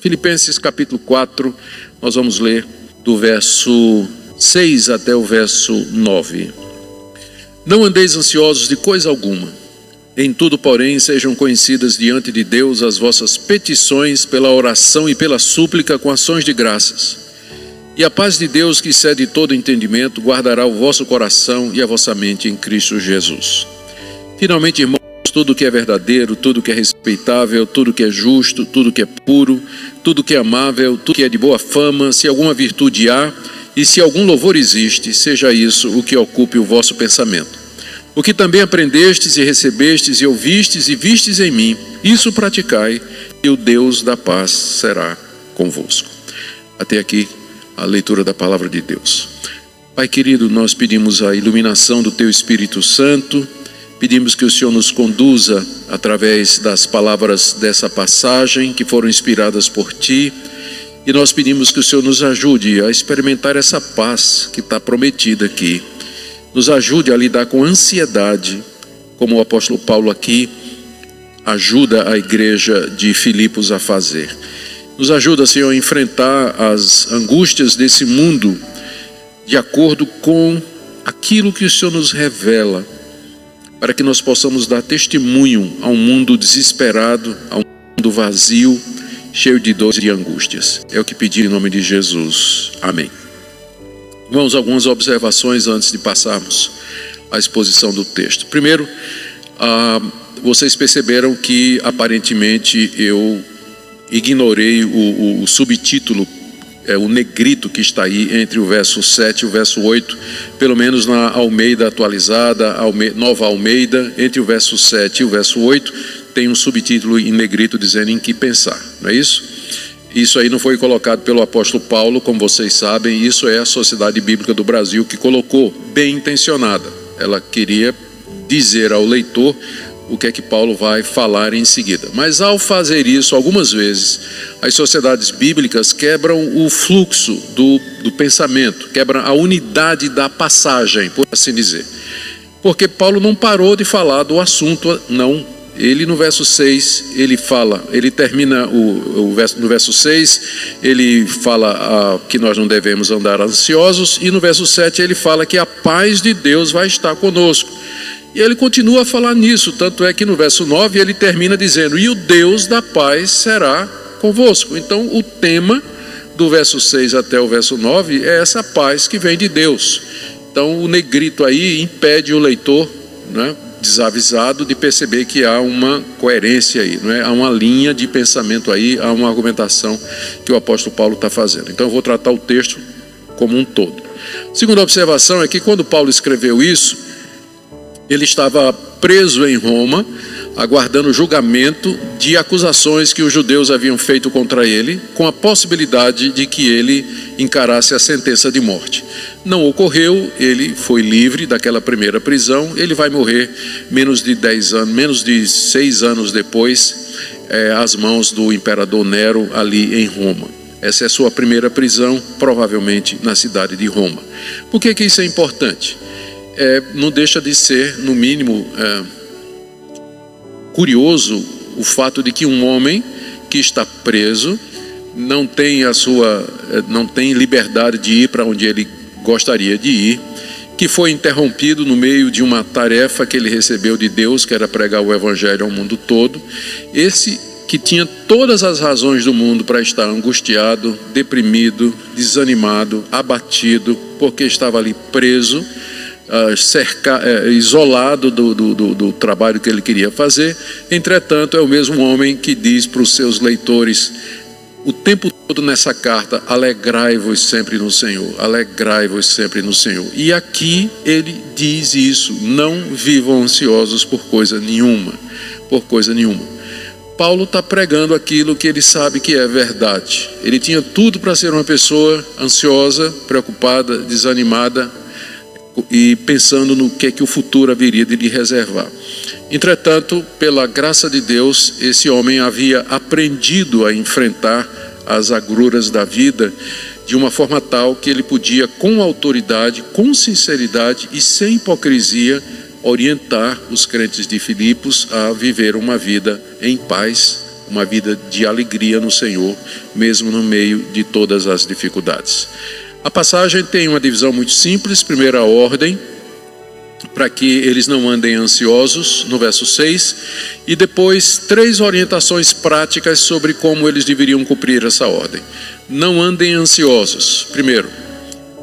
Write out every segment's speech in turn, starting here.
Filipenses capítulo 4, nós vamos ler do verso 6 até o verso 9. Não andeis ansiosos de coisa alguma. Em tudo, porém, sejam conhecidas diante de Deus as vossas petições pela oração e pela súplica com ações de graças. E a paz de Deus, que excede todo entendimento, guardará o vosso coração e a vossa mente em Cristo Jesus. Finalmente, irmãos, tudo que é verdadeiro, tudo que é respeitável, tudo que é justo, tudo que é puro, tudo que é amável, tudo que é de boa fama, se alguma virtude há e se algum louvor existe, seja isso o que ocupe o vosso pensamento. O que também aprendestes e recebestes e ouvistes e vistes em mim, isso praticai, e o Deus da paz será convosco. Até aqui a leitura da palavra de Deus. Pai querido, nós pedimos a iluminação do Teu Espírito Santo, pedimos que o Senhor nos conduza através das palavras dessa passagem que foram inspiradas por Ti, e nós pedimos que o Senhor nos ajude a experimentar essa paz que está prometida aqui. Nos ajude a lidar com ansiedade, como o apóstolo Paulo aqui ajuda a igreja de Filipos a fazer. Nos ajuda, Senhor, a enfrentar as angústias desse mundo de acordo com aquilo que o Senhor nos revela, para que nós possamos dar testemunho a um mundo desesperado, a um mundo vazio, cheio de dores e angústias. É o que pedi em nome de Jesus. Amém. Irmãos, algumas observações antes de passarmos à exposição do texto. Primeiro, vocês perceberam que aparentemente eu ignorei o subtítulo, o negrito que está aí entre o verso 7 e o verso 8, pelo menos na Almeida atualizada, Nova Almeida, entre o verso 7 e o verso 8, tem um subtítulo em negrito dizendo em que pensar, não é isso? Isso aí não foi colocado pelo apóstolo Paulo, como vocês sabem, isso é a Sociedade Bíblica do Brasil que colocou, bem intencionada. Ela queria dizer ao leitor o que é que Paulo vai falar em seguida. Mas ao fazer isso, algumas vezes, as sociedades bíblicas quebram o fluxo do pensamento, quebram a unidade da passagem, por assim dizer. Porque Paulo não parou de falar do assunto, não. Ele no verso 6, ele termina no verso 6, ele fala que nós não devemos andar ansiosos, e no verso 7 ele fala que a paz de Deus vai estar conosco. E ele continua a falar nisso, tanto é que no verso 9 ele termina dizendo, e o Deus da paz será convosco. Então o tema do verso 6 até o verso 9 é essa paz que vem de Deus. Então o negrito aí impede o leitor, né, desavisado, de perceber que há uma coerência aí, não é? Há uma linha de pensamento aí, há uma argumentação que o apóstolo Paulo está fazendo. Então eu vou tratar o texto como um todo. Segunda observação é que quando Paulo escreveu isso, ele estava preso em Roma, aguardando julgamento de acusações que os judeus haviam feito contra ele, com a possibilidade de que ele encarasse a sentença de morte. Não ocorreu, ele foi livre daquela primeira prisão, ele vai morrer menos de 6 anos depois, às mãos do imperador Nero ali em Roma. Essa é a sua primeira prisão, provavelmente na cidade de Roma. Por que isso é importante? Não deixa de ser, no mínimo, curioso o fato de que um homem que está preso não tem liberdade de ir para onde ele gostaria de ir, que foi interrompido no meio de uma tarefa que ele recebeu de Deus, que era pregar o evangelho ao mundo todo. Esse que tinha todas as razões do mundo para estar angustiado, deprimido, desanimado, abatido, porque estava ali preso, isolado do trabalho que ele queria fazer. Entretanto, é o mesmo homem que diz para os seus leitores o tempo todo nessa carta, alegrai-vos sempre no Senhor, alegrai-vos sempre no Senhor. E aqui ele diz isso, não vivam ansiosos por coisa nenhuma, Paulo está pregando aquilo que ele sabe que é verdade. Ele tinha tudo para ser uma pessoa ansiosa, preocupada, desanimada, e pensando no que o futuro haveria de lhe reservar. Entretanto, pela graça de Deus, esse homem havia aprendido a enfrentar as agruras da vida de uma forma tal que ele podia, com autoridade, com sinceridade e sem hipocrisia, orientar os crentes de Filipos a viver uma vida em paz, uma vida de alegria no Senhor, mesmo no meio de todas as dificuldades. A passagem tem uma divisão muito simples. Primeira ordem, para que eles não andem ansiosos, no verso 6, e depois 3 orientações práticas sobre como eles deveriam cumprir essa ordem. Não andem ansiosos. Primeiro,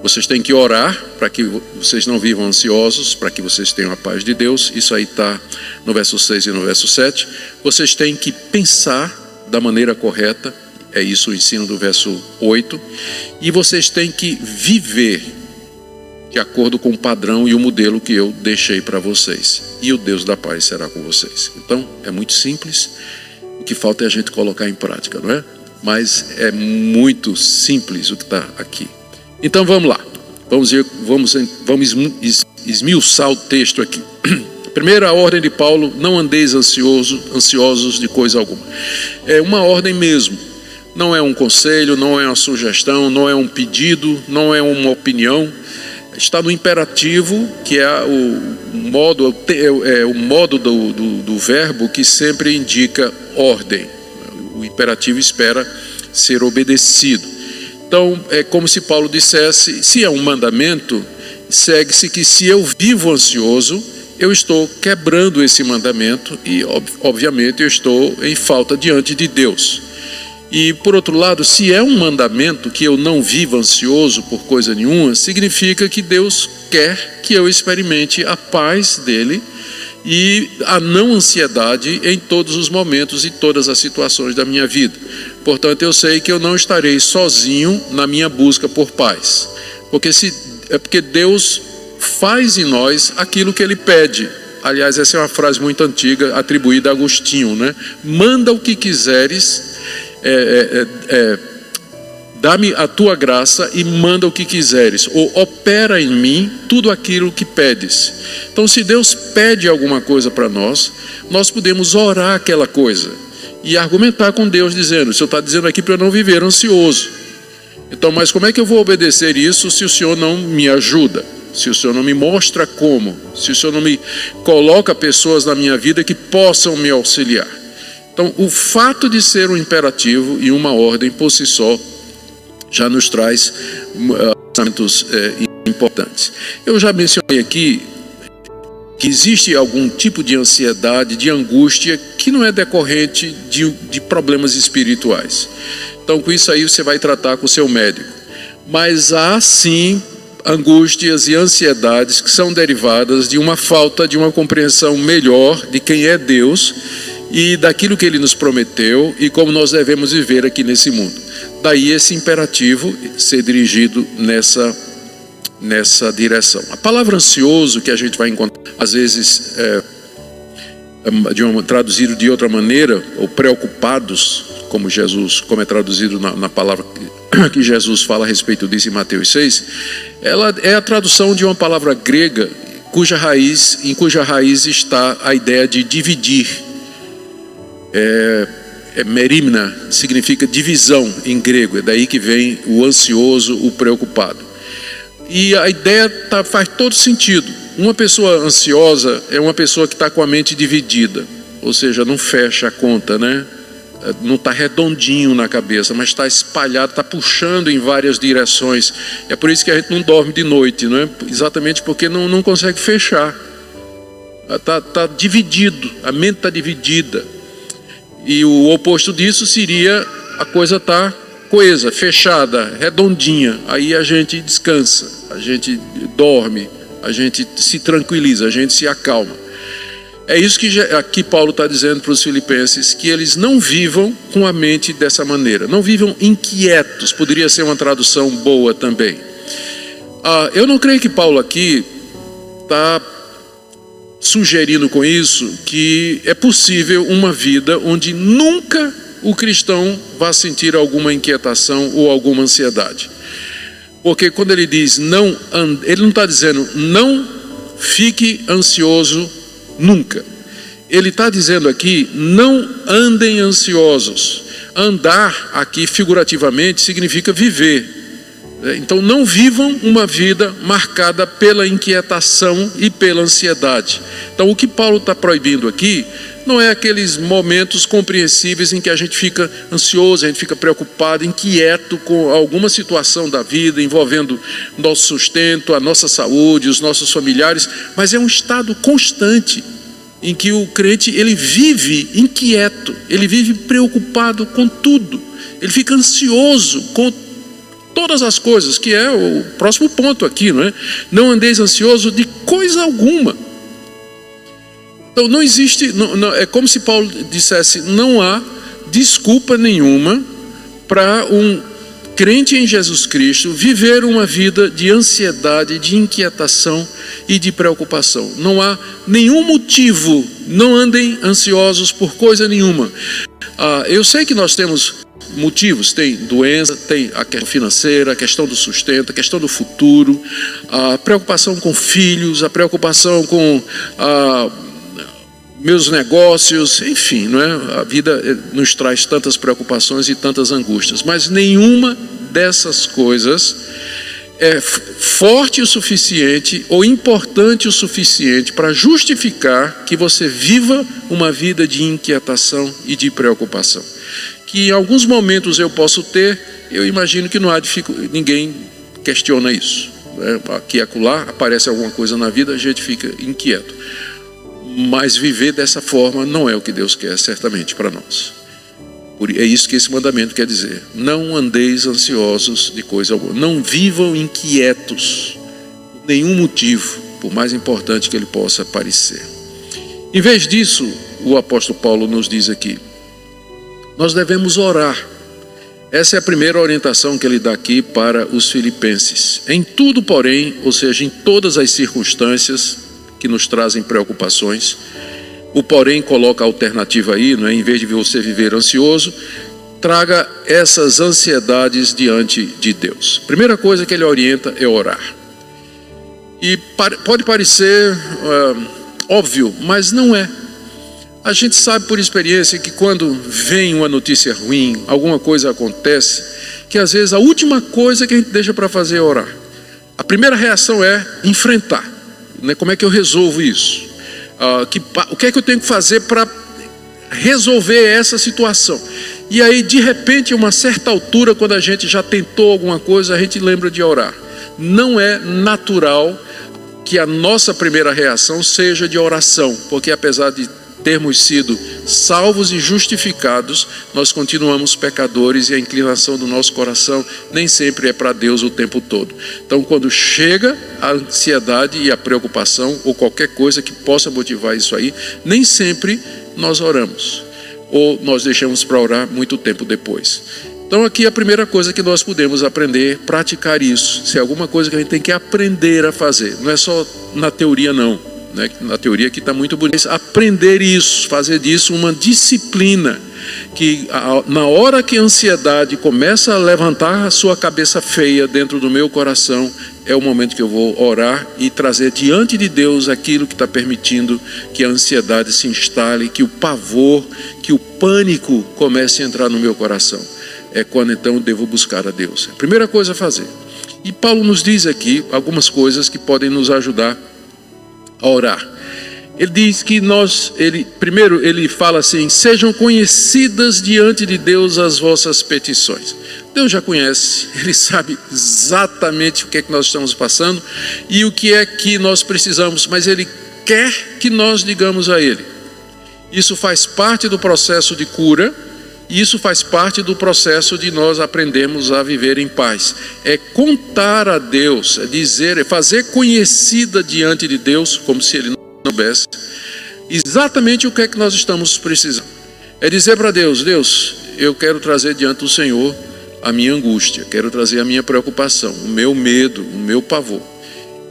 vocês têm que orar para que vocês não vivam ansiosos, para que vocês tenham a paz de Deus. Isso aí está no verso 6 e no verso 7. Vocês têm que pensar da maneira correta. É isso o ensino do verso 8. E vocês têm que viver de acordo com o padrão e o modelo que eu deixei para vocês. E o Deus da paz será com vocês. Então, é muito simples. O que falta é a gente colocar em prática, não é? Mas é muito simples o que está aqui. Então, vamos lá. Vamos esmiuçar o texto aqui. Primeira ordem de Paulo: não andeis ansiosos de coisa alguma. É uma ordem mesmo. Não é um conselho, não é uma sugestão, não é um pedido, não é uma opinião. Está no imperativo, que é o modo do verbo que sempre indica ordem. O imperativo espera ser obedecido. Então, é como se Paulo dissesse: se é um mandamento, segue-se que se eu vivo ansioso, eu estou quebrando esse mandamento e, obviamente, eu estou em falta diante de Deus. E, por outro lado, se é um mandamento que eu não viva ansioso por coisa nenhuma, significa que Deus quer que eu experimente a paz dele e a não ansiedade em todos os momentos e todas as situações da minha vida. Portanto, eu sei que eu não estarei sozinho na minha busca por paz, porque Deus faz em nós aquilo que Ele pede. Aliás, essa é uma frase muito antiga, atribuída a Agostinho, né? Manda o que quiseres, dá-me a tua graça e manda o que quiseres, ou opera em mim tudo aquilo que pedes. Então, se Deus pede alguma coisa para nós, nós podemos orar aquela coisa e argumentar com Deus, dizendo: o Senhor está dizendo aqui para eu não viver ansioso. Então, mas como é que eu vou obedecer isso se o Senhor não me ajuda? Se o Senhor não me mostra como? Se o Senhor não me coloca pessoas na minha vida que possam me auxiliar? Então, o fato de ser um imperativo e uma ordem por si só já nos traz pensamentos importantes. Eu já mencionei aqui que existe algum tipo de ansiedade, de angústia, que não é decorrente de problemas espirituais. Então, com isso aí você vai tratar com o seu médico. Mas há sim angústias e ansiedades que são derivadas de uma falta de uma compreensão melhor de quem é Deus e daquilo que Ele nos prometeu e como nós devemos viver aqui nesse mundo. Daí esse imperativo ser dirigido nessa direção. A palavra ansioso, que a gente vai encontrar às vezes traduzido de outra maneira, ou preocupados, como é traduzido na palavra que Jesus fala a respeito disso em Mateus 6, ela é a tradução de uma palavra grega em cuja raiz está a ideia de dividir. Merimna significa divisão em grego, é daí que vem o ansioso, o preocupado. E a ideia faz todo sentido. Uma pessoa ansiosa é uma pessoa que está com a mente dividida, ou seja, não fecha a conta, né? Não está redondinho na cabeça, mas está espalhado, está puxando em várias direções. É por isso que a gente não dorme de noite, não é? Exatamente porque não consegue fechar. Está dividido, a mente está dividida. E o oposto disso seria a coisa estar coesa, fechada, redondinha. Aí a gente descansa, a gente dorme, a gente se tranquiliza, a gente se acalma. É isso que aqui Paulo está dizendo para os filipenses, que eles não vivam com a mente dessa maneira, não vivam inquietos. Poderia ser uma tradução boa também. Eu não creio que Paulo aqui está sugerindo com isso que é possível uma vida onde nunca o cristão vai sentir alguma inquietação ou alguma ansiedade. Porque quando ele diz ele não está dizendo não fique ansioso nunca. Ele está dizendo aqui: não andem ansiosos. Andar aqui figurativamente significa viver. Então não vivam uma vida marcada pela inquietação e pela ansiedade. Então o que Paulo está proibindo aqui não é aqueles momentos compreensíveis em que a gente fica ansioso, a gente fica preocupado, inquieto com alguma situação da vida envolvendo nosso sustento, a nossa saúde, os nossos familiares, mas é um estado constante em que o crente ele vive inquieto, ele vive preocupado com tudo, ele fica ansioso com todas as coisas, que é o próximo ponto aqui, não é? Não andeis ansioso de coisa alguma. Então não existe, é como se Paulo dissesse, não há desculpa nenhuma para um crente em Jesus Cristo viver uma vida de ansiedade, de inquietação e de preocupação. Não há nenhum motivo, não andem ansiosos por coisa nenhuma. Eu sei que nós temos motivos, tem doença, tem a questão financeira, a questão do sustento, a questão do futuro, a preocupação com filhos, a preocupação com meus negócios, enfim, não é? A vida nos traz tantas preocupações e tantas angústias, mas nenhuma dessas coisas é forte o suficiente ou importante o suficiente para justificar que você viva uma vida de inquietação e de preocupação. Que em alguns momentos eu posso ter, eu imagino que não há ninguém questiona isso, né? Aqui e acolá aparece alguma coisa na vida, a gente fica inquieto. Mas viver dessa forma não é o que Deus quer, certamente, para nós. É isso que esse mandamento quer dizer. Não andeis ansiosos de coisa alguma. Não vivam inquietos, por nenhum motivo, por mais importante que ele possa parecer. Em vez disso, o apóstolo Paulo nos diz aqui, nós devemos orar. Essa é a primeira orientação que ele dá aqui para os filipenses. Em tudo, porém, ou seja, em todas as circunstâncias que nos trazem preocupações, o porém coloca a alternativa aí, não é? Em vez de você viver ansioso, traga essas ansiedades diante de Deus. Primeira coisa que ele orienta é orar. E pode parecer óbvio, mas não é. A gente sabe por experiência que quando vem uma notícia ruim, alguma coisa acontece, que às vezes a última coisa que a gente deixa para fazer é orar. A primeira reação é enfrentar, né? Como é que eu resolvo isso? O que é que eu tenho que fazer para resolver essa situação? E aí, de repente, a uma certa altura, quando a gente já tentou alguma coisa, a gente lembra de orar. Não é natural que a nossa primeira reação seja de oração, porque apesar de termos sido salvos e justificados, nós continuamos pecadores e a inclinação do nosso coração nem sempre é para Deus o tempo todo. Então, quando chega a ansiedade e a preocupação ou qualquer coisa que possa motivar isso aí, nem sempre nós oramos ou nós deixamos para orar muito tempo depois. Então aqui a primeira coisa que nós podemos aprender, praticar isso. Se é alguma coisa que a gente tem que aprender a fazer, não é só na teoria não. Na teoria que está muito bonito, aprender isso, fazer disso uma disciplina, que na hora que a ansiedade começa a levantar a sua cabeça feia dentro do meu coração, é o momento que eu vou orar e trazer diante de Deus aquilo que está permitindo que a ansiedade se instale, que o pavor, que o pânico comece a entrar no meu coração. É quando então eu devo buscar a Deus. A primeira coisa a fazer. E Paulo nos diz aqui algumas coisas que podem nos ajudar a orar. Ele diz que primeiro ele fala assim, sejam conhecidas diante de Deus as vossas petições. Deus já conhece, Ele sabe exatamente o que é que nós estamos passando e o que é que nós precisamos, mas Ele quer que nós digamos a Ele. Isso faz parte do processo de cura, e isso faz parte do processo de nós aprendermos a viver em paz. É contar a Deus, é dizer, é fazer conhecida diante de Deus, como se Ele não soubesse, exatamente o que é que nós estamos precisando. É dizer para Deus, Deus, eu quero trazer diante do Senhor a minha angústia, quero trazer a minha preocupação, o meu medo, o meu pavor.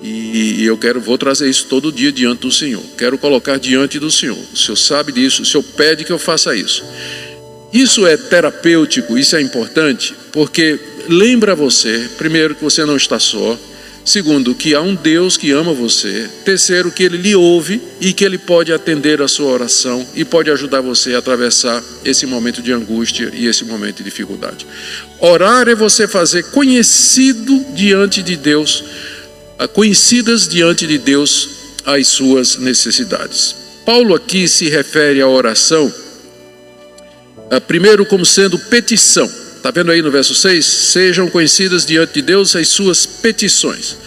E eu vou trazer isso todo dia diante do Senhor. Quero colocar diante do Senhor. O Senhor sabe disso, o Senhor pede que eu faça isso. Isso é terapêutico, isso é importante, porque lembra você, primeiro, que você não está só. Segundo, que há um Deus que ama você. Terceiro, que Ele lhe ouve e que Ele pode atender a sua oração e pode ajudar você a atravessar esse momento de angústia e esse momento de dificuldade. Orar é você fazer conhecidas diante de Deus as suas necessidades. Paulo aqui se refere à oração, primeiro como sendo petição. Está vendo aí no verso 6? Sejam conhecidas diante de Deus as suas petições.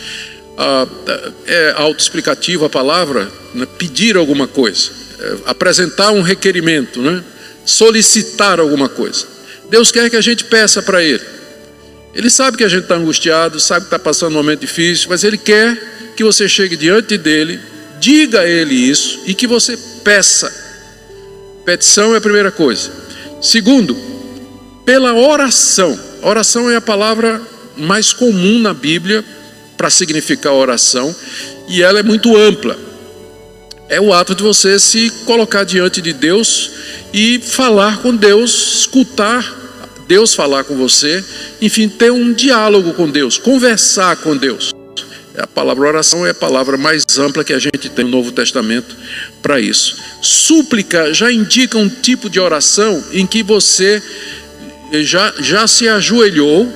É autoexplicativo a palavra, né? Pedir alguma coisa, apresentar um requerimento, né? Solicitar alguma coisa. Deus quer que a gente peça para Ele. Ele sabe que a gente está angustiado, sabe que está passando um momento difícil, mas Ele quer que você chegue diante dEle, diga a Ele isso e que você peça. Petição é a primeira coisa. Segundo, pela oração. Oração é a palavra mais comum na Bíblia para significar oração, e ela é muito ampla. É o ato de você se colocar diante de Deus e falar com Deus, escutar Deus falar com você, enfim, ter um diálogo com Deus, conversar com Deus. A palavra oração é a palavra mais ampla que a gente tem no Novo Testamento para isso. Súplica já indica um tipo de oração em que você já se ajoelhou,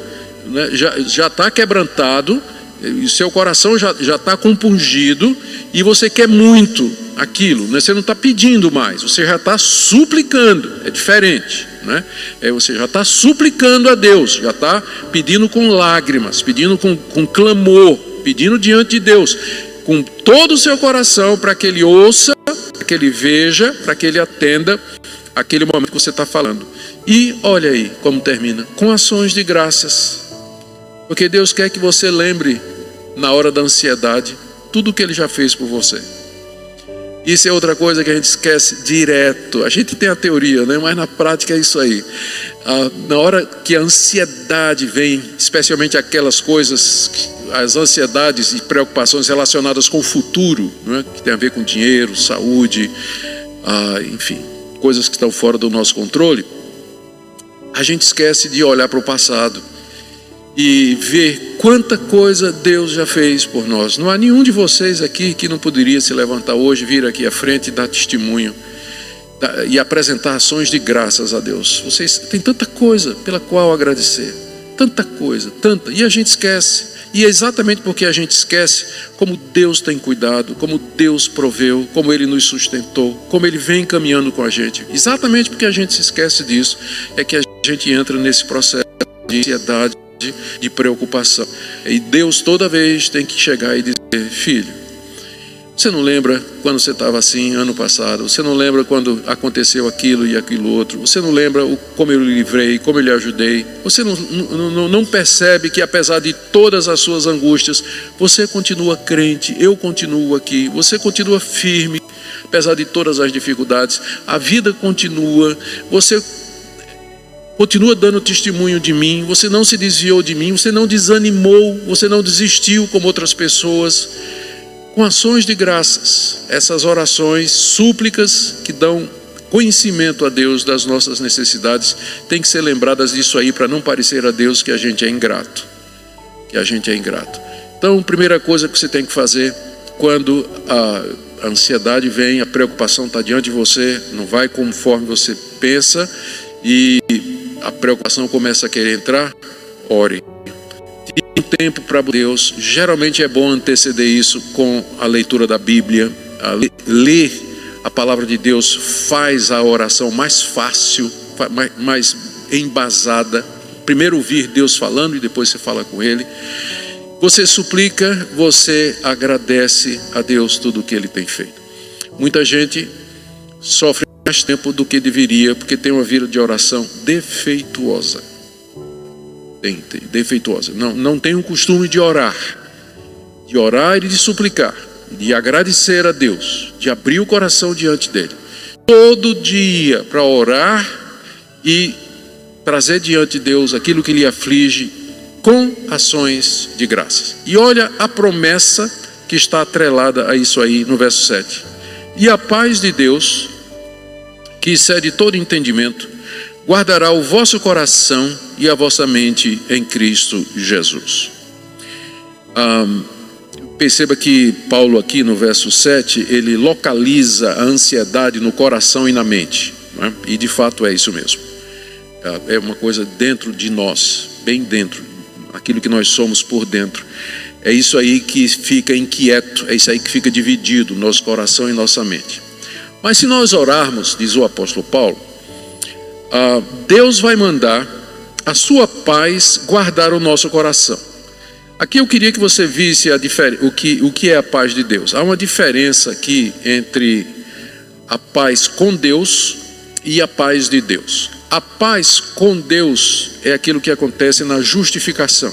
né, já está quebrantado, e seu coração já está compungido, e você quer muito aquilo, né? Você não está pedindo mais, você já está suplicando, é diferente, né? Você já está suplicando a Deus, já está pedindo com lágrimas, pedindo com clamor, pedindo diante de Deus, com todo o seu coração, para que Ele ouça, para que Ele veja, para que Ele atenda aquele momento que você está falando. E olha aí como termina, com ações de graças, porque Deus quer que você lembre, na hora da ansiedade, tudo o que Ele já fez por você. Isso é outra coisa que a gente esquece direto. A gente tem a teoria, né? Mas na prática é isso aí. Na hora que a ansiedade vem, especialmente aquelas coisas, as ansiedades e preocupações relacionadas com o futuro, né? Que tem a ver com dinheiro, saúde, enfim, coisas que estão fora do nosso controle, a gente esquece de olhar para o passado e ver quanta coisa Deus já fez por nós. Não há nenhum de vocês aqui que não poderia se levantar hoje, vir aqui à frente e dar testemunho e apresentar ações de graças a Deus. Vocês têm tanta coisa pela qual agradecer, tanta coisa, tanta, e a gente esquece. E é exatamente porque a gente esquece como Deus tem cuidado, como Deus proveu, como Ele nos sustentou, como Ele vem caminhando com a gente. Exatamente porque a gente se esquece disso, é que a gente entra nesse processo de ansiedade, de preocupação. E Deus toda vez tem que chegar e dizer: filho, você não lembra quando você estava assim ano passado? Você não lembra quando aconteceu aquilo e aquilo outro? Você não lembra como eu lhe livrei, como eu lhe ajudei? Você não percebe que apesar de todas as suas angústias, você continua crente, eu continuo aqui, você continua firme, apesar de todas as dificuldades, a vida continua, você continua dando testemunho de mim, você não se desviou de mim, você não desanimou, você não desistiu como outras pessoas. Com ações de graças, essas orações, súplicas que dão conhecimento a Deus das nossas necessidades, tem que ser lembradas disso aí, para não parecer a Deus que a gente é ingrato, Então, primeira coisa que você tem que fazer quando a ansiedade vem, a preocupação está diante de você, não vai conforme você pensa e a preocupação começa a querer entrar, ore. Tire um tempo para Deus. Geralmente é bom anteceder isso com a leitura da Bíblia. Ler a palavra de Deus faz a oração mais fácil, mais embasada. Primeiro ouvir Deus falando e depois você fala com Ele. Você suplica, você agradece a Deus tudo o que Ele tem feito. Muita gente sofre mais tempo do que deveria, porque tem uma vida de oração defeituosa. Defeituosa. Não tem o costume de orar e de suplicar, de agradecer a Deus, de abrir o coração diante dele, todo dia, para orar e trazer diante de Deus aquilo que lhe aflige com ações de graças. E olha a promessa que está atrelada a isso aí no verso 7. E a paz de Deus, que excede todo entendimento, guardará o vosso coração e a vossa mente em Cristo Jesus. Perceba que Paulo aqui no verso 7, ele localiza a ansiedade no coração e na mente, né? E de fato é isso mesmo. É uma coisa dentro de nós, bem dentro, aquilo que nós somos por dentro. É isso aí que fica inquieto, é isso aí que fica dividido, nosso coração e nossa mente. Mas se nós orarmos, diz o apóstolo Paulo, Deus vai mandar a sua paz guardar o nosso coração. Aqui eu queria que você visse o que é a paz de Deus. Há uma diferença aqui entre a paz com Deus e a paz de Deus. A paz com Deus é aquilo que acontece na justificação.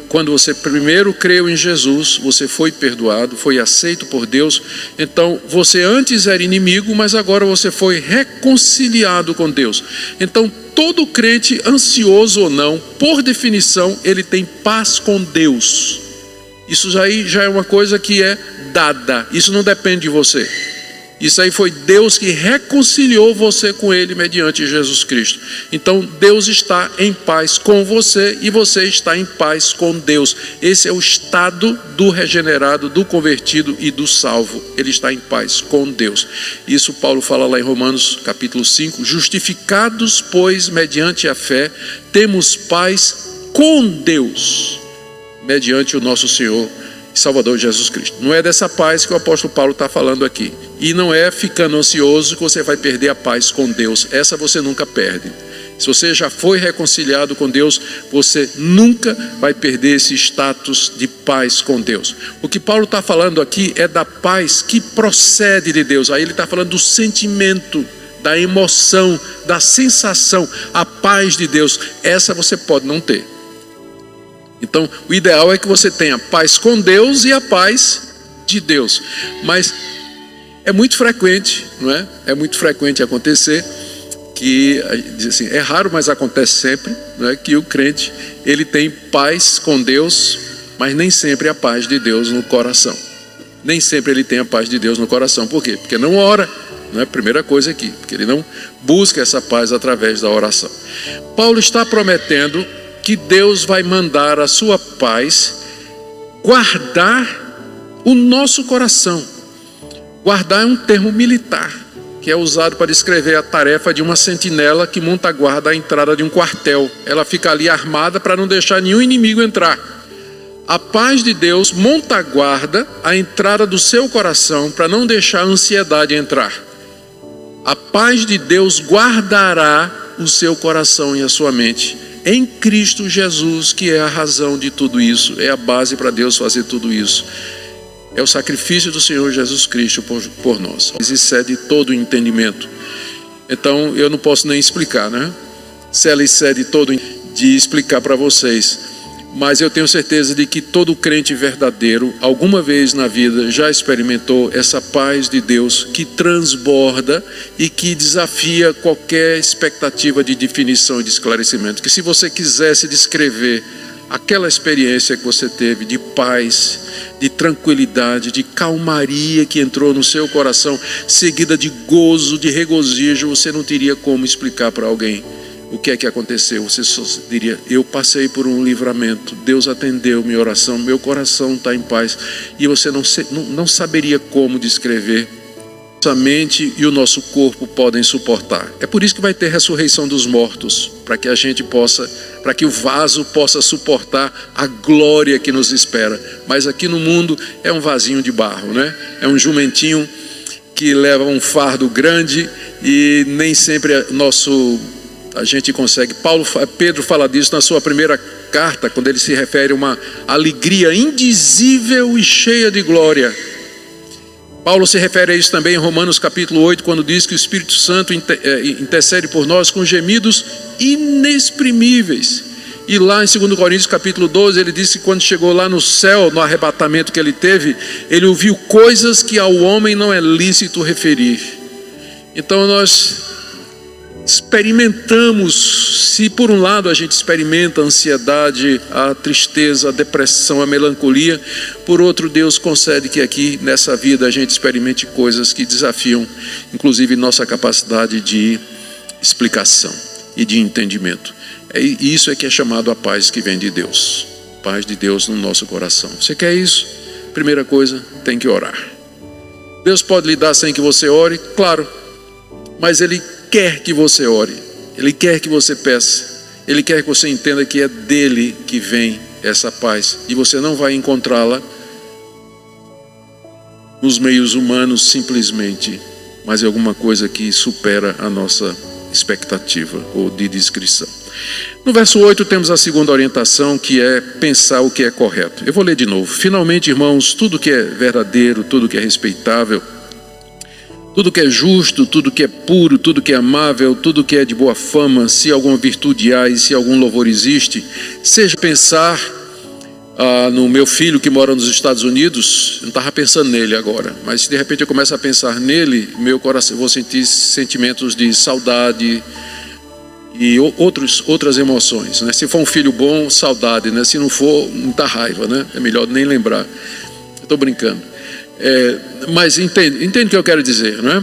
Quando você primeiro creu em Jesus, você foi perdoado, foi aceito por Deus. Então você antes era inimigo, mas agora você foi reconciliado com Deus. Então todo crente, ansioso ou não, por definição, ele tem paz com Deus. Isso aí já é uma coisa que é dada, isso não depende de você. Isso aí foi Deus que reconciliou você com Ele mediante Jesus Cristo. Então Deus está em paz com você e você está em paz com Deus. Esse é o estado do regenerado, do convertido e do salvo. Ele está em paz com Deus. Isso Paulo fala lá em Romanos capítulo 5. Justificados, pois, mediante a fé, temos paz com Deus, mediante o nosso Senhor e Salvador Jesus Cristo. Não é dessa paz que o apóstolo Paulo está falando aqui. E não é ficando ansioso que você vai perder a paz com Deus. Essa você nunca perde. Se você já foi reconciliado com Deus, você nunca vai perder esse status de paz com Deus. O que Paulo está falando aqui é da paz que procede de Deus. Aí ele está falando do sentimento, da emoção, da sensação. A paz de Deus, essa você pode não ter. Então, o ideal é que você tenha paz com Deus e a paz de Deus. Mas é muito frequente, não é? É muito frequente acontecer que, diz assim, é raro, mas acontece sempre, não é? Que o crente, ele tem paz com Deus, mas nem sempre a paz de Deus no coração. Nem sempre ele tem a paz de Deus no coração. Por quê? Porque não ora, não é? Primeira coisa aqui, porque ele não busca essa paz através da oração. Paulo está prometendo que Deus vai mandar a sua paz guardar o nosso coração. Guardar é um termo militar, que é usado para descrever a tarefa de uma sentinela que monta guarda à entrada de um quartel. Ela fica ali armada para não deixar nenhum inimigo entrar. A paz de Deus monta guarda à entrada do seu coração para não deixar a ansiedade entrar. A paz de Deus guardará o seu coração e a sua mente em Cristo Jesus, que é a razão de tudo isso, é a base para Deus fazer tudo isso. É o sacrifício do Senhor Jesus Cristo por nós. Isso excede todo o entendimento. Então eu não posso nem explicar, né? Se ela excede todo de explicar para vocês. Mas eu tenho certeza de que todo crente verdadeiro, alguma vez na vida, já experimentou essa paz de Deus que transborda e que desafia qualquer expectativa de definição e de esclarecimento. Que se você quisesse descrever aquela experiência que você teve de paz, de tranquilidade, de calmaria que entrou no seu coração, seguida de gozo, de regozijo, você não teria como explicar para alguém o que é que aconteceu. Você só diria: eu passei por um livramento, Deus atendeu minha oração, meu coração está em paz. E você não saberia como descrever. Nossa mente e o nosso corpo podem suportar. É por isso que vai ter ressurreição dos mortos, para que a gente possa, para que o vaso possa suportar a glória que nos espera. Mas aqui no mundo é um vasinho de barro, né? É um jumentinho que leva um fardo grande e nem sempre a gente consegue. Pedro fala disso na sua primeira carta, quando ele se refere a uma alegria indizível e cheia de glória. Paulo se refere a isso também em Romanos capítulo 8, quando diz que o Espírito Santo intercede por nós com gemidos inexprimíveis. E lá em 2 Coríntios capítulo 12, ele disse que quando chegou lá no céu, no arrebatamento que ele teve, ele ouviu coisas que ao homem não é lícito referir. Então nós experimentamos, se por um lado a gente experimenta a ansiedade, a tristeza, a depressão, a melancolia, por outro, Deus concede que aqui nessa vida a gente experimente coisas que desafiam inclusive nossa capacidade de explicação e de entendimento. Isso é que é chamado a paz que vem de Deus, paz de Deus no nosso coração. Você quer isso? Primeira coisa, tem que orar. Deus pode lhe dar sem que você ore? Claro, mas Ele quer que você ore, Ele quer que você peça, Ele quer que você entenda que é dele que vem essa paz, e você não vai encontrá-la nos meios humanos simplesmente. mas é alguma coisa que supera a nossa expectativa ou de descrição. No verso 8 temos a segunda orientação, que é pensar o que é correto. Eu vou ler de novo. Finalmente, irmãos, tudo que é verdadeiro, tudo que é respeitável, tudo que é justo, tudo que é puro, tudo que é amável, tudo que é de boa fama, se alguma virtude há e se algum louvor existe, seja pensar no meu filho que mora nos Estados Unidos. Eu não estava pensando nele agora, mas se de repente eu começo a pensar nele, meu coração, vou sentir sentimentos de saudade e outras emoções, né? Se for um filho bom, saudade, né? Se não for, muita raiva, né? É melhor nem lembrar. Estou brincando. Mas entende o que eu quero dizer, não é?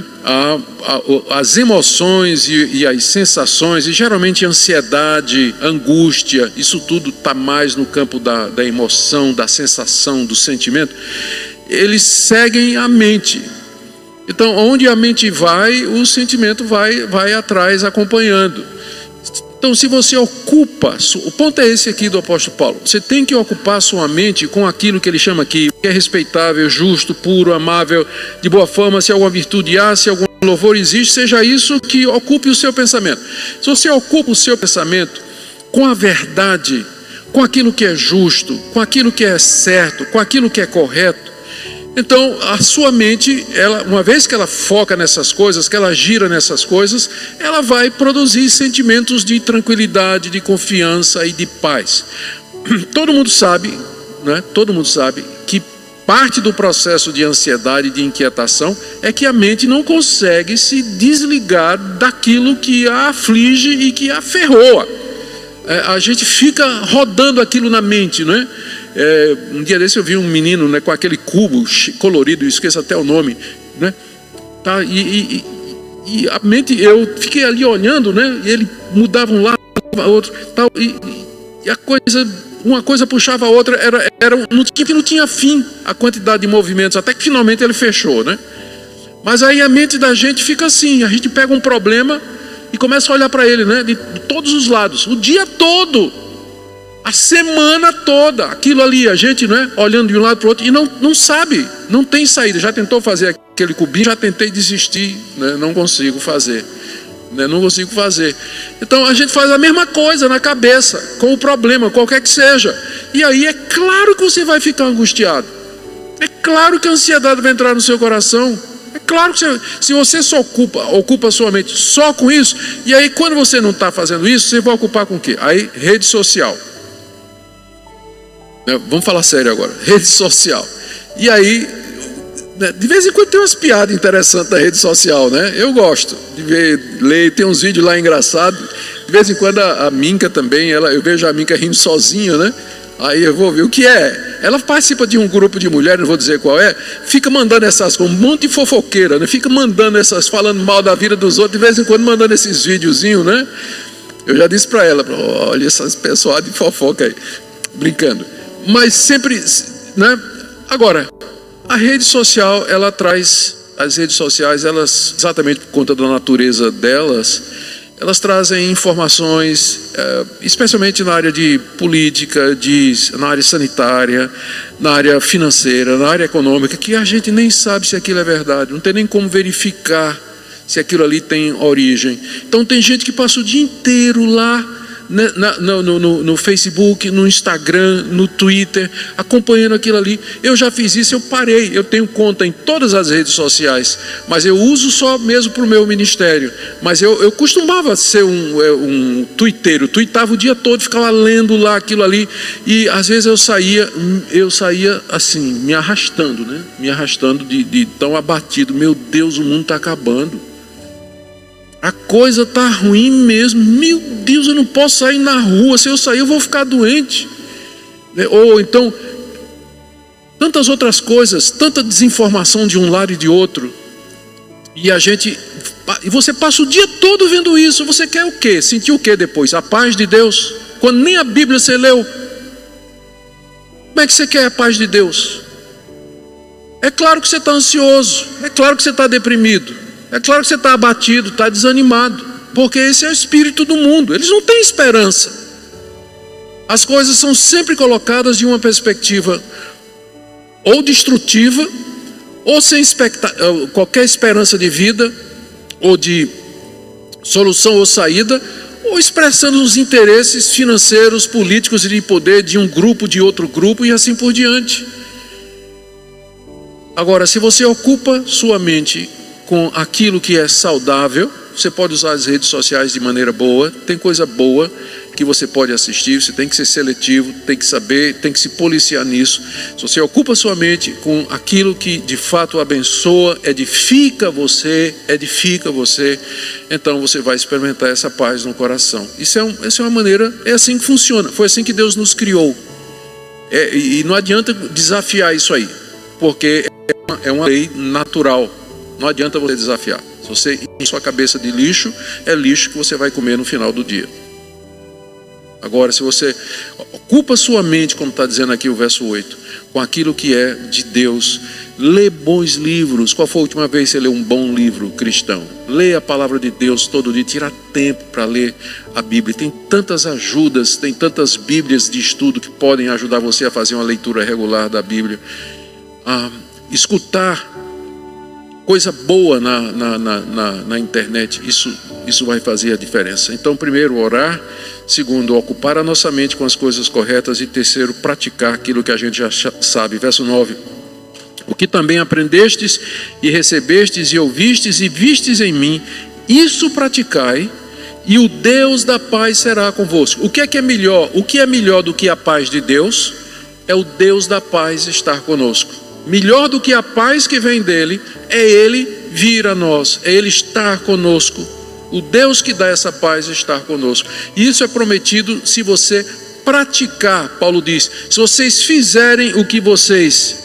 As emoções e as sensações, e geralmente ansiedade, angústia, isso tudo está mais no campo da emoção, da sensação, do sentimento. Eles seguem a mente. Então, onde a mente vai, o sentimento vai atrás, acompanhando. Então, se você ocupa, o ponto é esse aqui do apóstolo Paulo, você tem que ocupar sua mente com aquilo que ele chama aqui, que é respeitável, justo, puro, amável, de boa fama, se alguma virtude há, se algum louvor existe, seja isso que ocupe o seu pensamento. Se você ocupa o seu pensamento com a verdade, com aquilo que é justo, com aquilo que é certo, com aquilo que é correto, então a sua mente, uma vez que ela foca nessas coisas, que ela gira nessas coisas, ela vai produzir sentimentos de tranquilidade, de confiança e de paz. Todo mundo sabe, né? Todo mundo sabe que parte do processo de ansiedade e de inquietação é que a mente não consegue se desligar daquilo que a aflige e que a ferroa. A gente fica rodando aquilo na mente, não é? Um dia desse eu vi um menino, né, com aquele cubo colorido, eu esqueço até o nome, né? Tá, e a mente, eu fiquei ali olhando, né? E ele mudava um lado, outro, tal, e a coisa, uma coisa puxava a outra, não tinha fim a quantidade de movimentos, até que finalmente ele fechou, né? Mas aí a mente da gente fica assim, a gente pega um problema e começa a olhar para ele, né? De todos os lados, o dia todo. A semana toda, aquilo ali, a gente, né, olhando de um lado para o outro, e não sabe, não tem saída. Já tentou fazer aquele cubinho, já tentei desistir, né, não consigo fazer. Então a gente faz a mesma coisa na cabeça, com o problema, qualquer que seja. E aí é claro que você vai ficar angustiado. É claro que a ansiedade vai entrar no seu coração. É claro que se você só ocupa a sua mente só com isso, e aí quando você não está fazendo isso, você vai ocupar com o quê? Aí, rede social. Vamos falar sério agora, rede social. E aí, de vez em quando tem umas piadas interessantes da rede social, né? Eu gosto de ler, tem uns vídeos lá engraçados. De vez em quando a Minka também, eu vejo a Minka rindo sozinha, né? Aí eu vou ver o que é. Ela participa de um grupo de mulheres, não vou dizer qual é, fica mandando essas coisas, um monte de fofoqueira, né? Fica mandando falando mal da vida dos outros, de vez em quando mandando esses videozinhos, né? Eu já disse para ela, olha essas pessoas de fofoca aí, brincando. Mas sempre, né? Agora, a rede social, as redes sociais, elas, exatamente por conta da natureza delas, elas trazem informações, especialmente na área de política, na área sanitária, na área financeira, na área econômica, que a gente nem sabe se aquilo é verdade, não tem nem como verificar se aquilo ali tem origem. Então tem gente que passa o dia inteiro lá, no Facebook, no Instagram, no Twitter, acompanhando aquilo ali. Eu já fiz isso, eu parei. Eu tenho conta em todas as redes sociais, mas eu uso só mesmo para o meu ministério. Mas eu costumava ser um tuiteiro, tuitava o dia todo, ficava lendo lá aquilo ali, e às vezes eu saía assim, me arrastando, né? Me arrastando de tão abatido. Meu Deus, o mundo está acabando. A coisa está ruim mesmo. Meu Deus, eu não posso sair na rua. Se eu sair, eu vou ficar doente. Ou então, tantas outras coisas, tanta desinformação de um lado e de outro. E você passa o dia todo vendo isso. Você quer o quê? Sentir o quê depois? A paz de Deus? Quando nem a Bíblia você leu. Como é que você quer a paz de Deus? É claro que você está ansioso. É claro que você está deprimido. É claro que você está abatido, está desanimado, porque esse é o espírito do mundo. Eles não têm esperança. As coisas são sempre colocadas de uma perspectiva ou destrutiva ou sem qualquer esperança de vida, ou de solução ou saída, ou expressando os interesses financeiros, políticos e de poder de um grupo, de outro grupo e assim por diante. Agora, se você ocupa sua mente com aquilo que é saudável, você pode usar as redes sociais de maneira boa, tem coisa boa que você pode assistir, você tem que ser seletivo, tem que saber, tem que se policiar nisso. Se você ocupa sua mente com aquilo que de fato abençoa, edifica você, então você vai experimentar essa paz no coração. Essa é uma maneira, é assim que funciona, foi assim que Deus nos criou. E não adianta desafiar isso aí, porque é uma lei natural, não adianta você desafiar. Se você enche sua cabeça de lixo, é lixo que você vai comer no final do dia. Agora, se você ocupa sua mente, como está dizendo aqui o verso 8, com aquilo que é de Deus, lê bons livros. Qual foi a última vez que você leu um bom livro cristão? Lê a palavra de Deus todo dia, tira tempo para ler a Bíblia. Tem tantas ajudas, tem tantas bíblias de estudo que podem ajudar você a fazer uma leitura regular da Bíblia. Escutar coisa boa na internet, isso vai fazer a diferença. Então, primeiro, orar. Segundo, ocupar a nossa mente com as coisas corretas. E terceiro, praticar aquilo que a gente já sabe. Verso 9. O que também aprendestes e recebestes e ouvistes e vistes em mim, isso praticai, e o Deus da paz será convosco. O que é melhor? O que é melhor do que a paz de Deus? É o Deus da paz estar conosco. Melhor do que a paz que vem dele, é ele vir a nós, é ele estar conosco. O Deus que dá essa paz estar conosco. E isso é prometido se você praticar. Paulo diz, se vocês fizerem o que vocês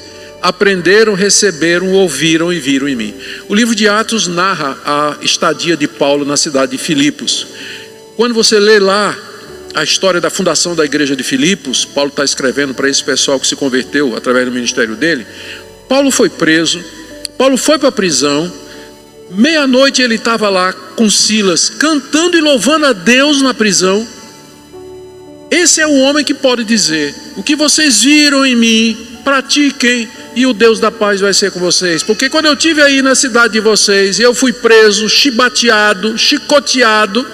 aprenderam, receberam, ouviram e viram em mim. O livro de Atos narra a estadia de Paulo na cidade de Filipos. Quando você lê lá a história da fundação da igreja de Filipos, Paulo está escrevendo para esse pessoal que se converteu através do ministério dele. Paulo foi preso, Paulo foi para a prisão. Meia-noite ele estava lá com Silas, cantando e louvando a Deus na prisão. Esse é o homem que pode dizer, o que vocês viram em mim, pratiquem, e o Deus da paz vai ser com vocês. Porque quando eu estive aí na cidade de vocês, eu fui preso, chibateado, chicoteado,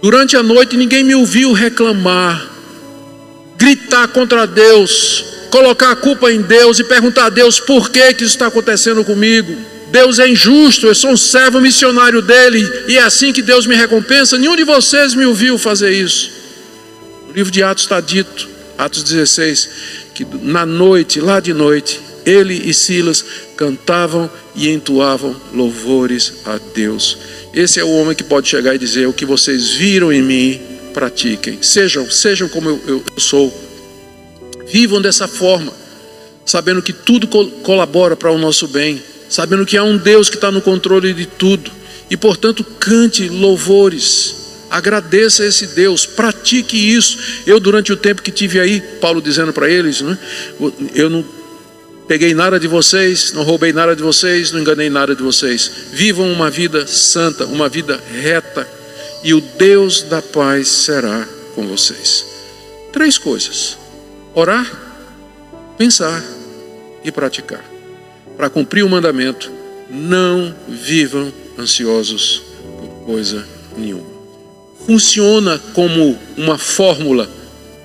durante a noite ninguém me ouviu reclamar, gritar contra Deus, colocar a culpa em Deus e perguntar a Deus por que isso está acontecendo comigo. Deus é injusto, eu sou um servo missionário dele e é assim que Deus me recompensa. Nenhum de vocês me ouviu fazer isso. No livro de Atos está dito, Atos 16, que na noite, lá de noite, ele e Silas cantavam e entoavam louvores a Deus. Esse é o homem que pode chegar e dizer, o que vocês viram em mim, pratiquem. Sejam como eu sou. Vivam dessa forma, sabendo que tudo colabora para o nosso bem, sabendo que há um Deus que está no controle de tudo, e portanto cante louvores, agradeça a esse Deus, pratique isso. Eu, durante o tempo que tive aí, Paulo dizendo para eles, né, eu não peguei nada de vocês, não roubei nada de vocês, não enganei nada de vocês. Vivam uma vida santa, uma vida reta, e o Deus da paz será com vocês. 3 coisas: orar, pensar e praticar. Para cumprir o mandamento, não vivam ansiosos por coisa nenhuma. Funciona como uma fórmula?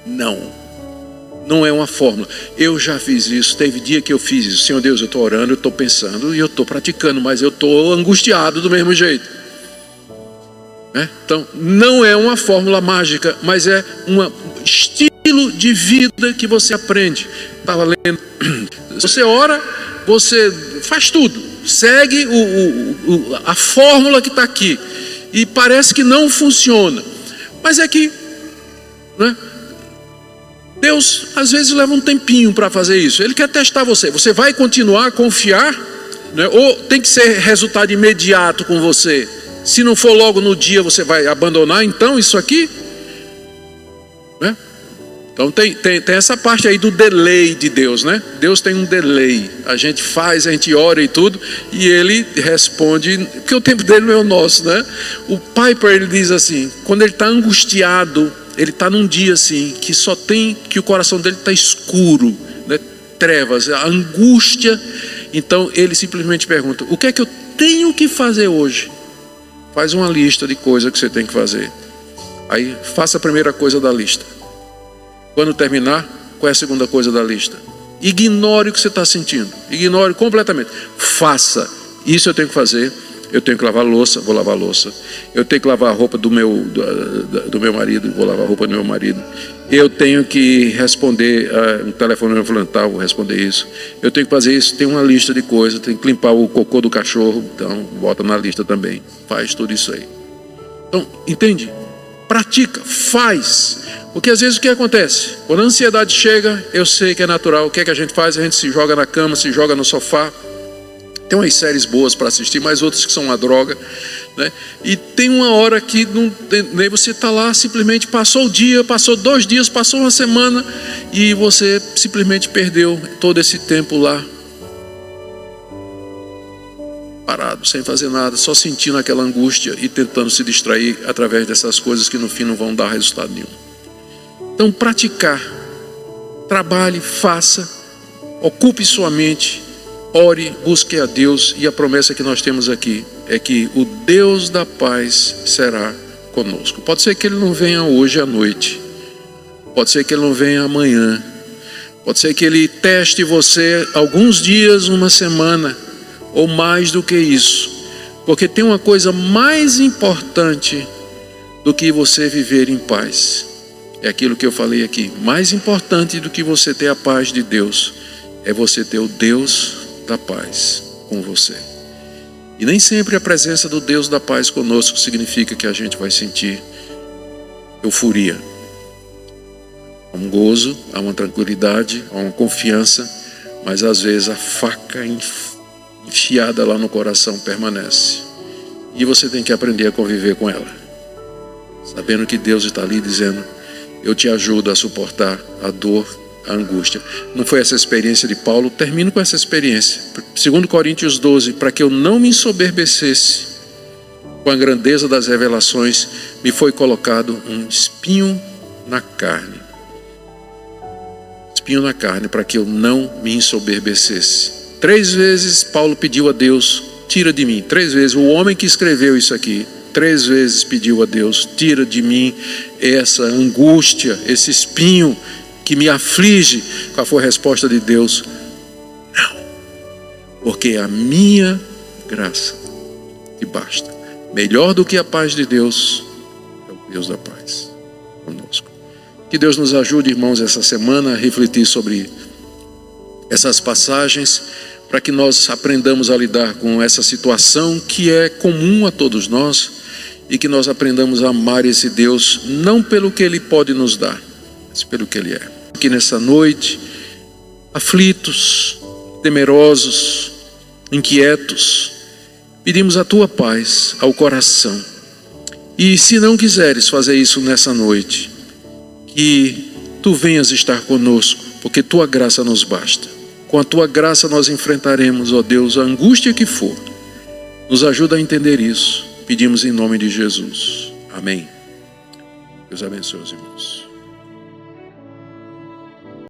Não é uma fórmula. Eu já fiz isso, teve dia que eu fiz isso. Senhor Deus, eu estou orando, eu estou pensando e eu estou praticando, mas eu estou angustiado do mesmo jeito. Então, não é uma fórmula mágica, mas é um estilo de vida que você aprende. Estava lendo, você ora, você faz tudo, segue a fórmula que está aqui, e parece que não funciona, mas é que, né, Deus às vezes leva um tempinho para fazer isso. Ele quer testar você. Você vai continuar a confiar, né, ou tem que ser resultado imediato com você? Se não for logo no dia, você vai abandonar então isso aqui, né? Então tem essa parte aí do delay de Deus, né? Deus tem um delay. A gente faz, a gente ora e tudo, e ele responde, porque o tempo dele não é o nosso, né? O Piper, ele diz assim, quando ele está angustiado, ele está num dia assim, que o coração dele está escuro, né? trevas, a angústia. Então ele simplesmente pergunta: o que é que eu tenho que fazer hoje? Faz uma lista de coisas que você tem que fazer. Aí faça a primeira coisa da lista. Quando terminar, qual é a segunda coisa da lista? Ignore o que você está sentindo. Ignore completamente. Faça. Isso eu tenho que fazer. Eu tenho que lavar louça, vou lavar louça. Eu tenho que lavar a roupa do meu marido, vou lavar a roupa do meu marido. Eu tenho que responder um telefonema falando, tá, vou responder isso. Eu tenho que fazer isso, tem uma lista de coisas. Tem que limpar o cocô do cachorro, então bota na lista também. Faz tudo isso aí. Então, entende? Pratica, faz. Porque às vezes o que acontece? Quando a ansiedade chega, eu sei que é natural. O que é que a gente faz? A gente se joga na cama, se joga no sofá. Tem umas séries boas para assistir, mas outras que são uma droga, né? E tem uma hora que nem você está lá, simplesmente passou o dia, passou 2 dias, passou uma semana e você simplesmente perdeu todo esse tempo lá parado, sem fazer nada, só sentindo aquela angústia e tentando se distrair através dessas coisas que no fim não vão dar resultado nenhum. Então praticar, trabalhe, faça, ocupe sua mente, ore, busque a Deus, e a promessa que nós temos aqui é que o Deus da paz será conosco. Pode ser que Ele não venha hoje à noite, pode ser que Ele não venha amanhã, pode ser que Ele teste você alguns dias, uma semana, ou mais do que isso, porque tem uma coisa mais importante do que você viver em paz. É aquilo que eu falei aqui, mais importante do que você ter a paz de Deus, é você ter o Deus da paz com você. E nem sempre a presença do Deus da paz conosco significa que a gente vai sentir euforia. Há um gozo, há uma tranquilidade, há uma confiança, mas às vezes a faca enfiada lá no coração permanece. E você tem que aprender a conviver com ela, sabendo que Deus está ali dizendo: eu te ajudo a suportar a dor, a angústia. Não foi essa experiência de Paulo? Termino com essa experiência. 2 Coríntios 12, para que eu não me ensoberbecesse com a grandeza das revelações, me foi colocado um espinho na carne. Espinho na carne, para que eu não me ensoberbecesse. 3 vezes Paulo pediu a Deus: tira de mim. 3 vezes. O homem que escreveu isso aqui 3 vezes pediu a Deus: tira de mim essa angústia, esse espinho que me aflige. Qual foi a resposta de Deus? Não, porque a minha graça te basta. Melhor do que a paz de Deus é o Deus da paz conosco. Que Deus nos ajude, irmãos, essa semana a refletir sobre essas passagens, para que nós aprendamos a lidar com essa situação que é comum a todos nós, e que nós aprendamos a amar esse Deus, não pelo que Ele pode nos dar, mas pelo que Ele é. Aqui nessa noite, aflitos, temerosos, inquietos, pedimos a Tua paz ao coração. E se não quiseres fazer isso nessa noite, que Tu venhas estar conosco, porque Tua graça nos basta. Com a Tua graça nós enfrentaremos, ó Deus, a angústia que for. Nos ajuda a entender isso. Pedimos em nome de Jesus. Amém. Deus abençoe os irmãos.